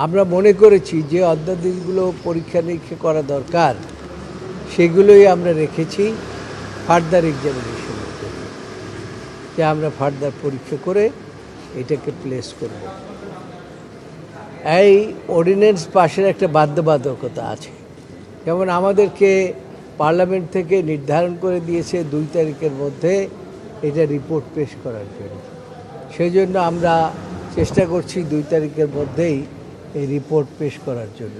আমরা মনে করেছি যে অধ্যাদেশগুলো পরীক্ষা নিরীক্ষা করা দরকার সেগুলোই আমরা রেখেছি ফার্দার এক্সামিনেশনের জন্য, যে আমরা ফার্দার পরীক্ষা করে এটাকে প্লেস করব। এই অর্ডিন্যান্স পাশের একটা বাধ্যবাধকতা আছে, যেমন আমাদেরকে পার্লামেন্ট থেকে নির্ধারণ করে দিয়েছে 2 তারিখের মধ্যে এটা রিপোর্ট পেশ করার জন্য। সেই জন্য আমরা চেষ্টা করছি 2 তারিখের মধ্যেই এই রিপোর্ট পেশ করার জন্য।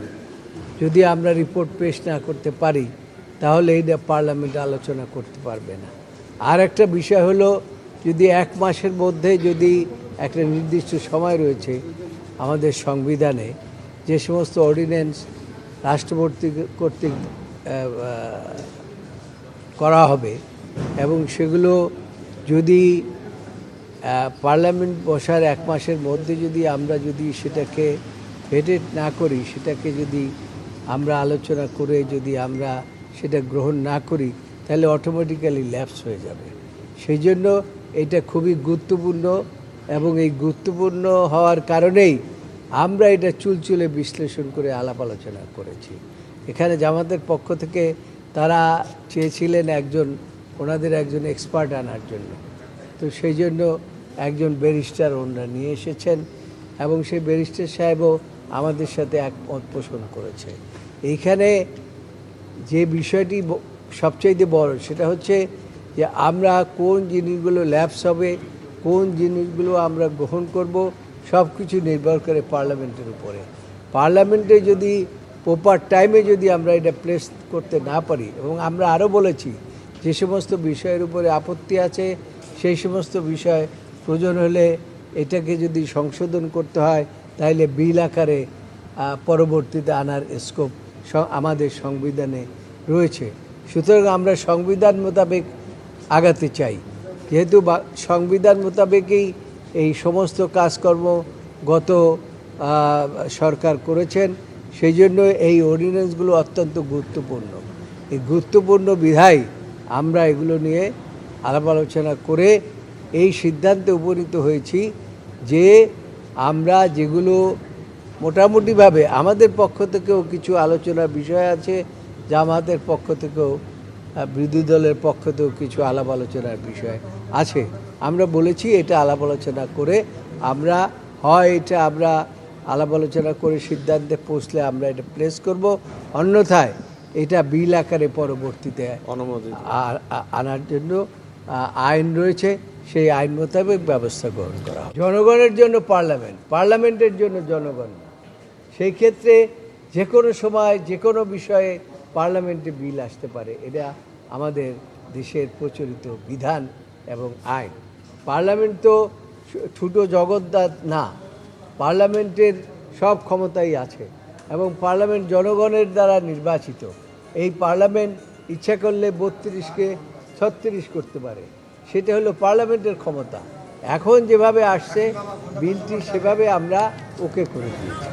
যদি আমরা রিপোর্ট পেশ না করতে পারি তাহলে এইটা পার্লামেন্টে আলোচনা করতে পারবে না। আর একটা বিষয় হলো, যদি 1 মাসের মধ্যে যদি একটা নির্দিষ্ট সময় রয়েছে আমাদের সংবিধানে, যে সমস্ত অর্ডিন্যান্স রাষ্ট্রপতি কর্তৃক করা হবে এবং সেগুলো যদি পার্লামেন্ট বসার 1 মাসের মধ্যে যদি আমরা সেটাকে ভেটেট না করি, সেটাকে যদি আমরা আলোচনা করে যদি আমরা সেটা গ্রহণ না করি, তাহলে অটোমেটিক্যালি ল্যাপস হয়ে যাবে। সেই জন্য এটা খুবই গুরুত্বপূর্ণ, এবং এই গুরুত্বপূর্ণ হওয়ার কারণেই আমরা এটা চুলচুলে বিশ্লেষণ করে আলাপ আলোচনা করেছি। এখানে জামাতের পক্ষ থেকে তারা চেয়েছিলেন ওনাদের একজন এক্সপার্ট আনার জন্য, তো সেই জন্য একজন ব্যারিস্টার ওনারা নিয়ে এসেছেন, এবং সেই ব্যারিস্টার সাহেবও আমাদের সাথে একমত পোষণ করেছে। এইখানে যে বিষয়টি সবচাইতে বড়, সেটা হচ্ছে যে আমরা কোন জিনিসগুলো ল্যাপস হবে, কোন জিনিসগুলো আমরা গ্রহণ করব, সব কিছু নির্ভর করে পার্লামেন্টের উপরে। পার্লামেন্টে যদি প্রপার টাইমে যদি আমরা এটা প্লেস করতে না পারি, এবং আমরা আরও বলেছি যে সমস্ত বিষয়ের উপরে আপত্তি আছে সেই সমস্ত বিষয় প্রয়োজন হলে এটাকে যদি সংশোধন করতে হয় তাহলে বিল আকারে পরবর্তীতে আনার স্কোপ আমাদের সংবিধানে রয়েছে। সুতরাং আমরা সংবিধান মোতাবেক আগাতে চাই, যেহেতু সংবিধান মোতাবেকই এই সমস্ত কাজকর্ম গত সরকার করেছেন, সেই জন্য এই অর্ডিন্যান্সগুলো অত্যন্ত গুরুত্বপূর্ণ। এই গুরুত্বপূর্ণ বিধায় আমরা এগুলো নিয়ে আলাপ আলোচনা করে এই সিদ্ধান্তে উপনীত হয়েছি যে আমরা যেগুলো মোটামুটিভাবে আমাদের পক্ষ থেকেও কিছু আলোচনার বিষয় আছে, জামাতের পক্ষ থেকেও বিরোধী দলের পক্ষ থেকেও কিছু আলাপ আলোচনার বিষয় আছে। আমরা বলেছি এটা আলাপ আলোচনা করে আমরা আমরা আলাপ আলোচনা করে সিদ্ধান্তে পৌঁছলে আমরা এটা প্লেস করব, অন্যথায় এটা বিল আকারে পরবর্তীতে অনুমোদিত আনার জন্য আইন রয়েছে, সেই আইন মোতাবেক ব্যবস্থা গ্রহণ করা হবে। জনগণের জন্য পার্লামেন্ট, পার্লামেন্টের জন্য জনগণ। সেই ক্ষেত্রে যে কোনো সময় যে কোনো বিষয়ে পার্লামেন্টে বিল আসতে পারে, এটা আমাদের দেশের প্রচলিত বিধান এবং আইন। পার্লামেন্ট তো ছোটো জগৎদার না, পার্লামেন্টের সব ক্ষমতাই আছে, এবং পার্লামেন্ট জনগণের দ্বারা নির্বাচিত। এই পার্লামেন্ট ইচ্ছা করলে 32কে 36 করতে পারে, সেটা হলো পার্লামেন্টের ক্ষমতা। এখন যেভাবে আসছে বিলটি সেভাবে আমরা ওকে করে দিয়েছি।